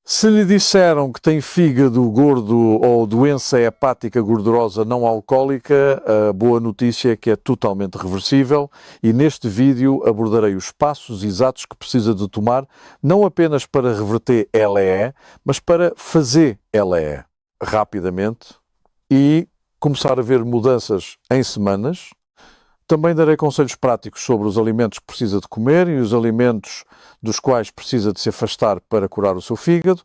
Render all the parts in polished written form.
Se lhe disseram que tem fígado gordo ou doença hepática gordurosa não alcoólica, a boa notícia é que é totalmente reversível e neste vídeo abordarei os passos exatos que precisa de tomar, não apenas para reverter LE, mas para fazer LE rapidamente e começar a ver mudanças em semanas. Também darei conselhos práticos sobre os alimentos que precisa de comer e os alimentos dos quais precisa de se afastar para curar o seu fígado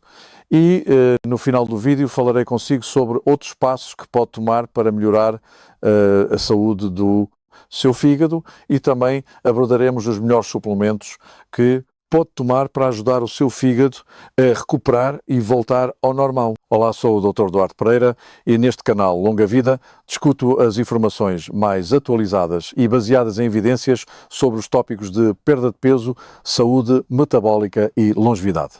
e no final do vídeo falarei consigo sobre outros passos que pode tomar para melhorar a saúde do seu fígado e também abordaremos os melhores suplementos que pode tomar para ajudar o seu fígado a recuperar e voltar ao normal. Olá, sou o Dr. Duarte Pereira e neste canal Longa Vida discuto as informações mais atualizadas e baseadas em evidências sobre os tópicos de perda de peso, saúde metabólica e longevidade.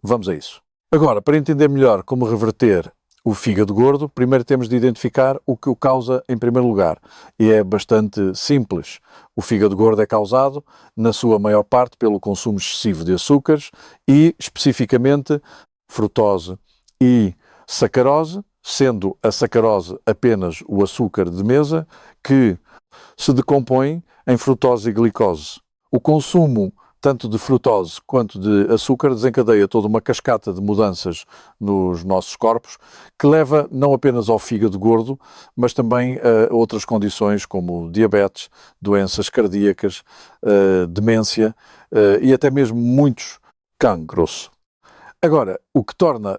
Vamos a isso. Agora, para entender melhor como reverter o fígado gordo, primeiro temos de identificar o que o causa em primeiro lugar. E é bastante simples. O fígado gordo é causado, na sua maior parte, pelo consumo excessivo de açúcares e, especificamente, frutose e sacarose, sendo a sacarose apenas o açúcar de mesa, que se decompõe em frutose e glicose. O consumo tanto de frutose quanto de açúcar desencadeia toda uma cascata de mudanças nos nossos corpos que leva não apenas ao fígado gordo, mas também a outras condições como diabetes, doenças cardíacas, demência e até mesmo muitos cancros. Agora, o que torna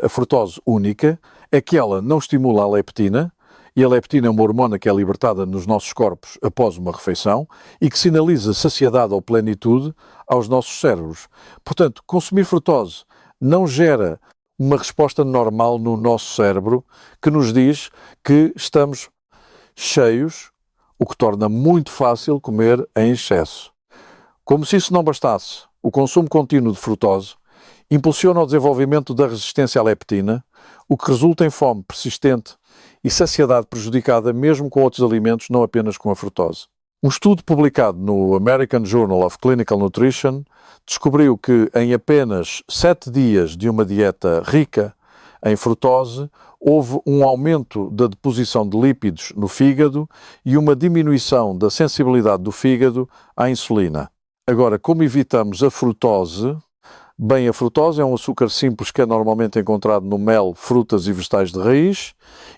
a frutose única é que ela não estimula a leptina, e a leptina é uma hormona que é libertada nos nossos corpos após uma refeição e que sinaliza saciedade ou plenitude aos nossos cérebros. Portanto, consumir frutose não gera uma resposta normal no nosso cérebro que nos diz que estamos cheios, o que torna muito fácil comer em excesso. Como se isso não bastasse, o consumo contínuo de frutose impulsiona o desenvolvimento da resistência à leptina, o que resulta em fome persistente e saciedade prejudicada mesmo com outros alimentos, não apenas com a frutose. Um estudo publicado no American Journal of Clinical Nutrition descobriu que em apenas 7 dias de uma dieta rica em frutose, houve um aumento da deposição de lípidos no fígado e uma diminuição da sensibilidade do fígado à insulina. Agora, como evitamos a frutose? Bem, a frutose é um açúcar simples que é normalmente encontrado no mel, frutas e vegetais de raiz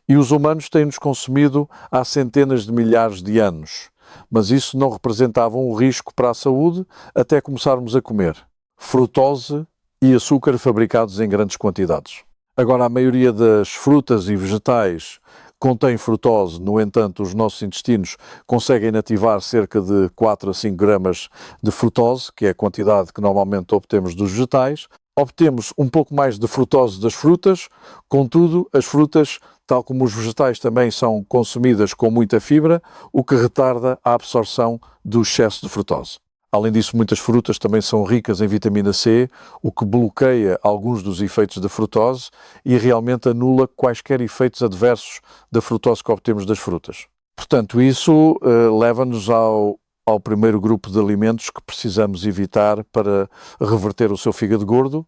e os humanos têm-nos consumido há centenas de milhares de anos. Mas isso não representava um risco para a saúde até começarmos a comer frutose e açúcar fabricados em grandes quantidades. Agora, a maioria das frutas e vegetais contém frutose, no entanto, os nossos intestinos conseguem inativar cerca de 4 a 5 gramas de frutose, que é a quantidade que normalmente obtemos dos vegetais. Obtemos um pouco mais de frutose das frutas, contudo, as frutas, tal como os vegetais, também são consumidas com muita fibra, o que retarda a absorção do excesso de frutose. Além disso, muitas frutas também são ricas em vitamina C, o que bloqueia alguns dos efeitos da frutose e realmente anula quaisquer efeitos adversos da frutose que obtemos das frutas. Portanto, isso leva-nos ao primeiro grupo de alimentos que precisamos evitar para reverter o seu fígado gordo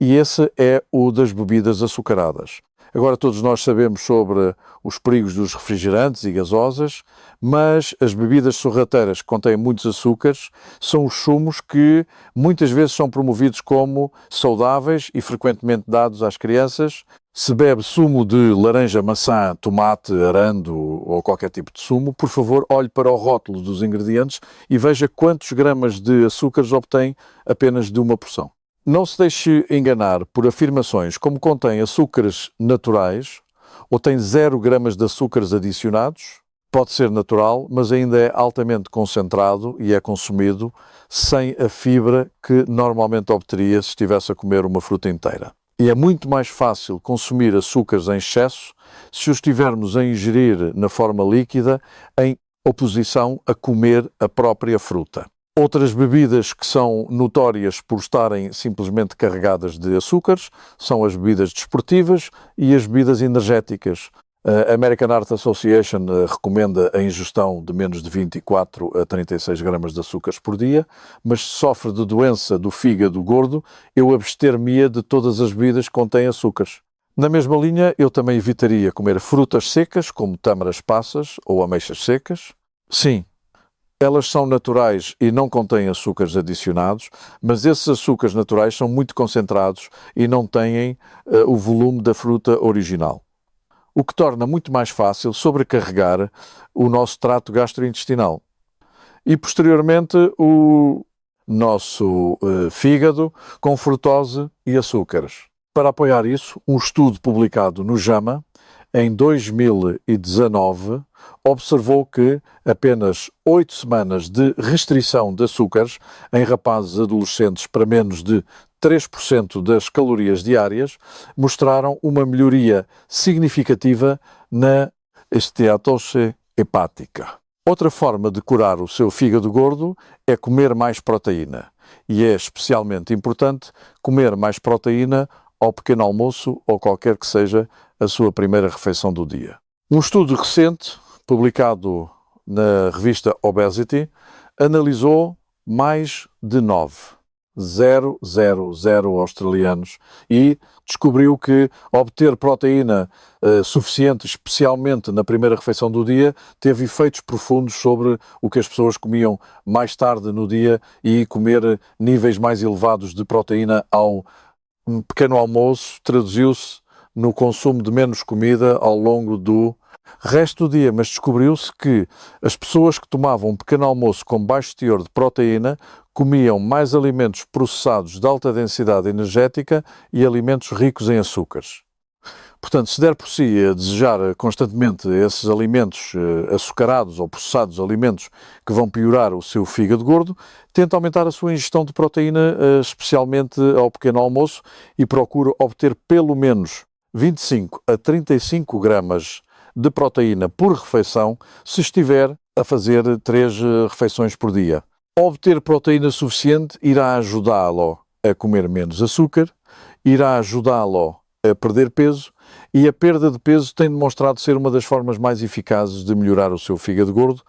e esse é o das bebidas açucaradas. Agora todos nós sabemos sobre os perigos dos refrigerantes e gasosas, mas as bebidas sorrateiras que contêm muitos açúcares são os sumos que muitas vezes são promovidos como saudáveis e frequentemente dados às crianças. Se bebe sumo de laranja, maçã, tomate, arando ou qualquer tipo de sumo, por favor, olhe para o rótulo dos ingredientes e veja quantos gramas de açúcares obtém apenas de uma porção. Não se deixe enganar por afirmações como contém açúcares naturais ou tem 0 gramas de açúcares adicionados. Pode ser natural, mas ainda é altamente concentrado e é consumido sem a fibra que normalmente obteria se estivesse a comer uma fruta inteira. E é muito mais fácil consumir açúcares em excesso se os estivermos a ingerir na forma líquida em oposição a comer a própria fruta. Outras bebidas que são notórias por estarem simplesmente carregadas de açúcares são as bebidas desportivas e as bebidas energéticas. A American Heart Association recomenda a ingestão de menos de 24 a 36 gramas de açúcares por dia, mas se sofre de doença do fígado gordo, eu abster-me-ia de todas as bebidas que contêm açúcares. Na mesma linha, eu também evitaria comer frutas secas, como tâmaras passas ou ameixas secas. Sim, elas são naturais e não contêm açúcares adicionados, mas esses açúcares naturais são muito concentrados e não têm o volume da fruta original, o que torna muito mais fácil sobrecarregar o nosso trato gastrointestinal e, posteriormente, o nosso fígado com frutose e açúcares. Para apoiar isso, um estudo publicado no JAMA, em 2019, observou que apenas 8 semanas de restrição de açúcares em rapazes adolescentes para menos de 3% das calorias diárias mostraram uma melhoria significativa na esteatose hepática. Outra forma de curar o seu fígado gordo é comer mais proteína. E é especialmente importante comer mais proteína ao pequeno almoço ou qualquer que seja a sua primeira refeição do dia. Um estudo recente, publicado na revista Obesity, analisou mais de 000 australianos e descobriu que obter proteína suficiente, especialmente na primeira refeição do dia, teve efeitos profundos sobre o que as pessoas comiam mais tarde no dia, e comer níveis mais elevados de proteína ao pequeno almoço traduziu-se no consumo de menos comida ao longo do resto do dia, mas descobriu-se que as pessoas que tomavam um pequeno almoço com baixo teor de proteína comiam mais alimentos processados de alta densidade energética e alimentos ricos em açúcares. Portanto, se der por si a desejar constantemente esses alimentos açucarados ou processados, alimentos que vão piorar o seu fígado gordo, tente aumentar a sua ingestão de proteína, especialmente ao pequeno almoço, e procure obter pelo menos 25 a 35 gramas de proteína por refeição, se estiver a fazer 3 refeições por dia. Obter proteína suficiente irá ajudá-lo a comer menos açúcar, irá ajudá-lo a perder peso, e a perda de peso tem demonstrado ser uma das formas mais eficazes de melhorar o seu fígado gordo.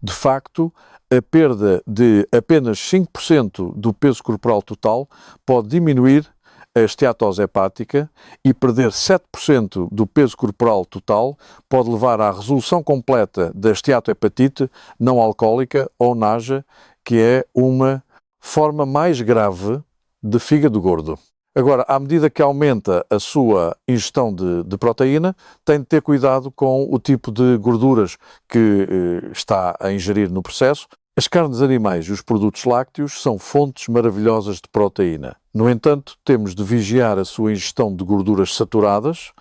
De facto, a perda de apenas 5% do peso corporal total pode diminuir a esteatose hepática, e perder 7% do peso corporal total pode levar à resolução completa da esteatohepatite não alcoólica, ou NAJA, que é uma forma mais grave de fígado gordo. Agora, à medida que aumenta a sua ingestão de proteína, tem de ter cuidado com o tipo de gorduras que está a ingerir no processo. As carnes animais e os produtos lácteos são fontes maravilhosas de proteína. No entanto, temos de vigiar a sua ingestão de gorduras saturadas,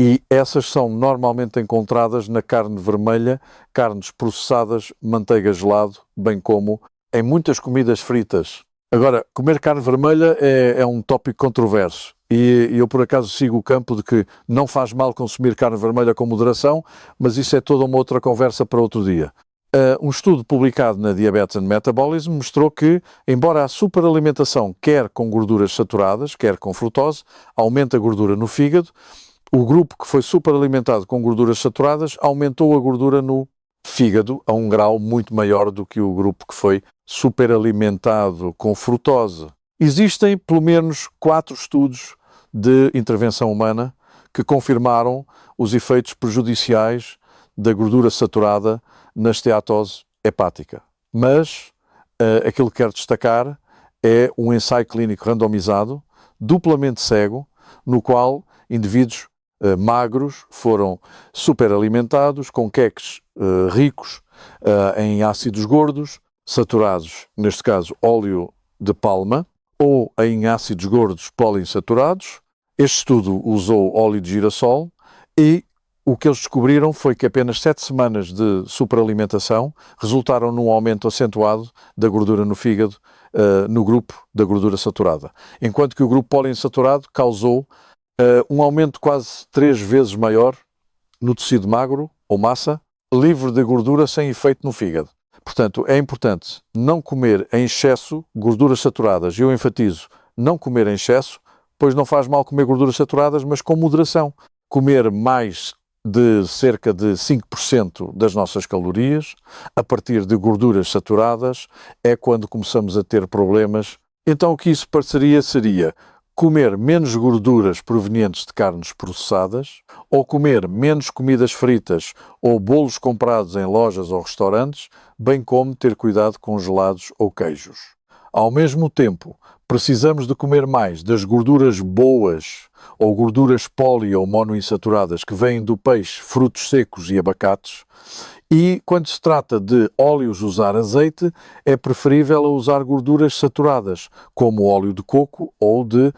e essas são normalmente encontradas na carne vermelha, carnes processadas, manteiga gelado, bem como em muitas comidas fritas. Agora, comer carne vermelha é um tópico controverso, e eu por acaso sigo o campo de que não faz mal consumir carne vermelha com moderação, mas isso é toda uma outra conversa para outro dia. Um estudo publicado na Diabetes and Metabolism mostrou que, embora a superalimentação, quer com gorduras saturadas, quer com frutose, aumente a gordura no fígado, o grupo que foi superalimentado com gorduras saturadas aumentou a gordura no fígado a um grau muito maior do que o grupo que foi superalimentado com frutose. Existem pelo menos 4 estudos de intervenção humana que confirmaram os efeitos prejudiciais da gordura saturada na esteatose hepática. Mas aquilo que quero destacar é um ensaio clínico randomizado, duplamente cego, no qual indivíduos magros foram superalimentados com queques ricos em ácidos gordos, saturados, neste caso óleo de palma, ou em ácidos gordos poliinsaturados. Este estudo usou óleo de girassol, e o que eles descobriram foi que apenas 7 semanas de superalimentação resultaram num aumento acentuado da gordura no fígado no grupo da gordura saturada, enquanto que o grupo poliinsaturado causou um aumento quase 3 vezes maior no tecido magro ou massa, livre de gordura sem efeito no fígado. Portanto, é importante não comer em excesso gorduras saturadas. Eu enfatizo, não comer em excesso, pois não faz mal comer gorduras saturadas, mas com moderação. Comer mais de cerca de 5% das nossas calorias, a partir de gorduras saturadas, é quando começamos a ter problemas. Então o que isso seria comer menos gorduras provenientes de carnes processadas, ou comer menos comidas fritas ou bolos comprados em lojas ou restaurantes, bem como ter cuidado com gelados ou queijos. Ao mesmo tempo, precisamos de comer mais das gorduras boas ou gorduras poli ou monoinsaturadas que vêm do peixe, frutos secos e abacates. E quando se trata de óleos usar azeite, é preferível usar gorduras saturadas, como óleo de coco ou de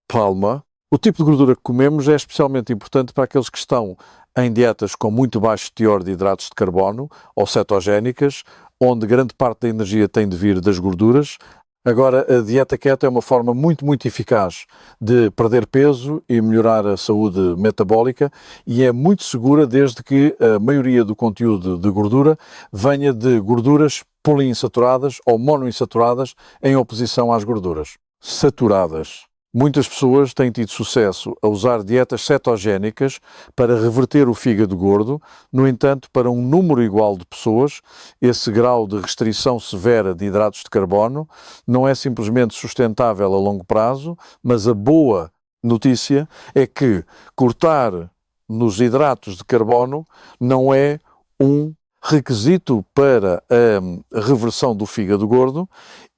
palma. O tipo de gordura que comemos é especialmente importante para aqueles que estão em dietas com muito baixo teor de hidratos de carbono ou cetogénicas, onde grande parte da energia tem de vir das gorduras. Agora, a dieta keto é uma forma muito eficaz de perder peso e melhorar a saúde metabólica e é muito segura desde que a maioria do conteúdo de gordura venha de gorduras poliinsaturadas ou monoinsaturadas em oposição às gorduras saturadas. Muitas pessoas têm tido sucesso a usar dietas cetogénicas para reverter o fígado gordo. No entanto, para um número igual de pessoas, esse grau de restrição severa de hidratos de carbono não é simplesmente sustentável a longo prazo, mas a boa notícia é que cortar nos hidratos de carbono não é um requisito para a reversão do fígado gordo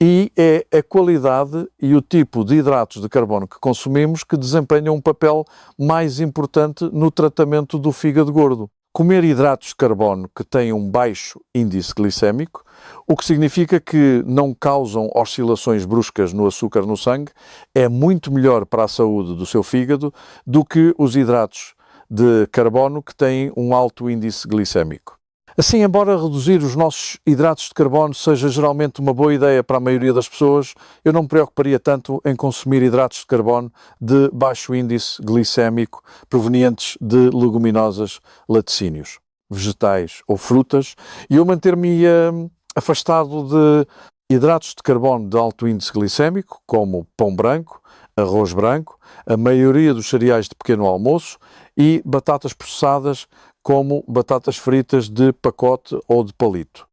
e é a qualidade e o tipo de hidratos de carbono que consumimos que desempenham um papel mais importante no tratamento do fígado gordo. Comer hidratos de carbono que têm um baixo índice glicémico, o que significa que não causam oscilações bruscas no açúcar no sangue, é muito melhor para a saúde do seu fígado do que os hidratos de carbono que têm um alto índice glicémico. Assim, embora reduzir os nossos hidratos de carbono seja geralmente uma boa ideia para a maioria das pessoas, eu não me preocuparia tanto em consumir hidratos de carbono de baixo índice glicémico provenientes de leguminosas, laticínios, vegetais ou frutas, e eu manter-me-ia afastado de hidratos de carbono de alto índice glicémico, como pão branco, arroz branco, a maioria dos cereais de pequeno almoço e batatas processadas, como batatas fritas de pacote ou de palito.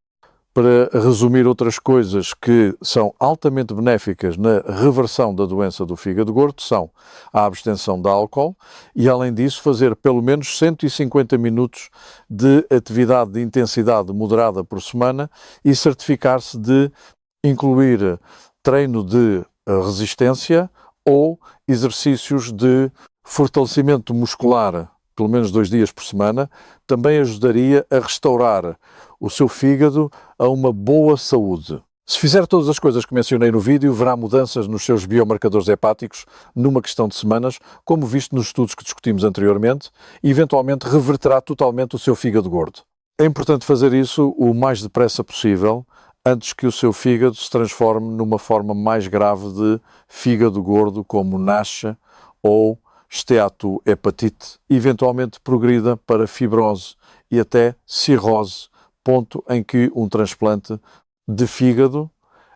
Para resumir outras coisas que são altamente benéficas na reversão da doença do fígado gordo são a abstenção de álcool e, além disso, fazer pelo menos 150 minutos de atividade de intensidade moderada por semana e certificar-se de incluir treino de resistência ou exercícios de fortalecimento muscular pelo menos 2 dias por semana, também ajudaria a restaurar o seu fígado a uma boa saúde. Se fizer todas as coisas que mencionei no vídeo, verá mudanças nos seus biomarcadores hepáticos numa questão de semanas, como visto nos estudos que discutimos anteriormente, e eventualmente reverterá totalmente o seu fígado gordo. É importante fazer isso o mais depressa possível, antes que o seu fígado se transforme numa forma mais grave de fígado gordo, como NASH ou esteatohepatite, eventualmente progrida para fibrose e até cirrose, ponto em que um transplante de fígado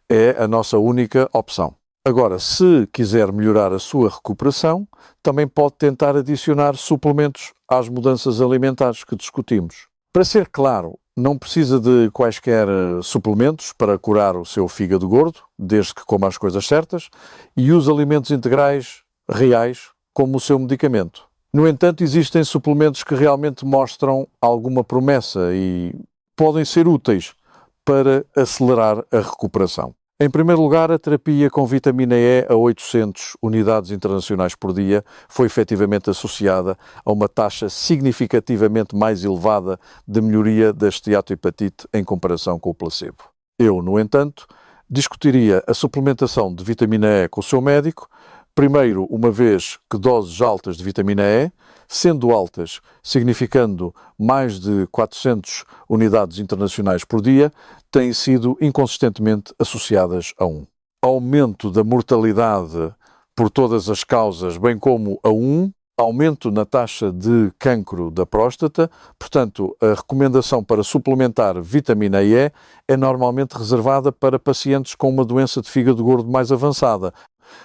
é a nossa única opção. Agora, se quiser melhorar a sua recuperação, também pode tentar adicionar suplementos às mudanças alimentares que discutimos. Para ser claro, não precisa de quaisquer suplementos para curar o seu fígado gordo, desde que coma as coisas certas, e use alimentos integrais reais como o seu medicamento. No entanto, existem suplementos que realmente mostram alguma promessa e podem ser úteis para acelerar a recuperação. Em primeiro lugar, a terapia com vitamina E a 800 unidades internacionais por dia foi efetivamente associada a uma taxa significativamente mais elevada de melhoria da esteatohepatite em comparação com o placebo. Eu, no entanto, discutiria a suplementação de vitamina E com o seu médico. Primeiro, uma vez que doses altas de vitamina E, sendo altas, significando mais de 400 unidades internacionais por dia, têm sido inconsistentemente associadas a um aumento da mortalidade por todas as causas, bem como a aumento na taxa de cancro da próstata. Portanto, a recomendação para suplementar vitamina E é normalmente reservada para pacientes com uma doença de fígado gordo mais avançada.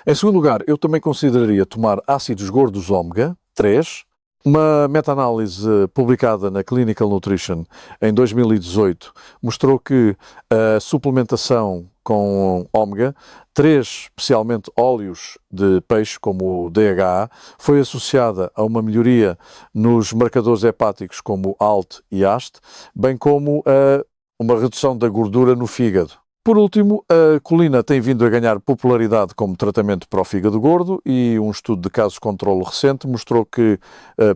Em segundo lugar, eu também consideraria tomar ácidos gordos ômega 3, Uma meta-análise publicada na Clinical Nutrition em 2018 mostrou que a suplementação com ômega 3, especialmente óleos de peixe como o DHA, foi associada a uma melhoria nos marcadores hepáticos como ALT e AST, bem como a uma redução da gordura no fígado. Por último, a colina tem vindo a ganhar popularidade como tratamento para o fígado gordo e um estudo de casos de controlo recente mostrou que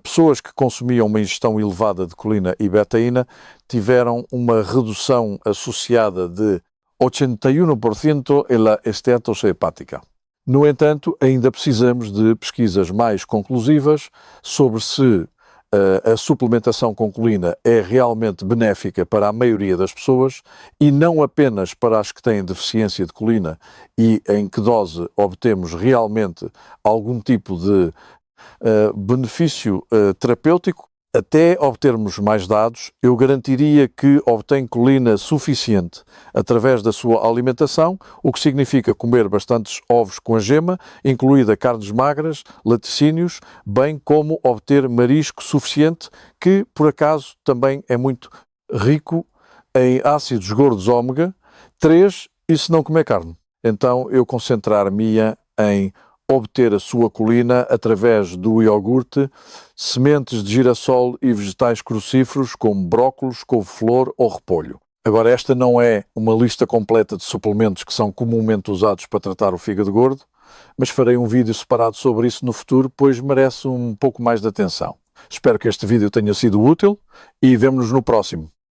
pessoas que consumiam uma ingestão elevada de colina e betaína tiveram uma redução associada de 81% na esteatose hepática. No entanto, ainda precisamos de pesquisas mais conclusivas sobre se a suplementação com colina é realmente benéfica para a maioria das pessoas e não apenas para as que têm deficiência de colina e em que dose obtemos realmente algum tipo de benefício terapêutico. Até obtermos mais dados, eu garantiria que obtém colina suficiente através da sua alimentação, o que significa comer bastantes ovos com a gema, incluída carnes magras, laticínios, bem como obter marisco suficiente, que por acaso também é muito rico em ácidos gordos ômega 3 e se não comer carne. Então eu concentrar-me-ia em obter a sua colina através do iogurte, sementes de girassol e vegetais crucíferos como brócolos, couve-flor ou repolho. Agora, esta não é uma lista completa de suplementos que são comumente usados para tratar o fígado gordo, mas farei um vídeo separado sobre isso no futuro, pois merece um pouco mais de atenção. Espero que este vídeo tenha sido útil e vemo-nos no próximo.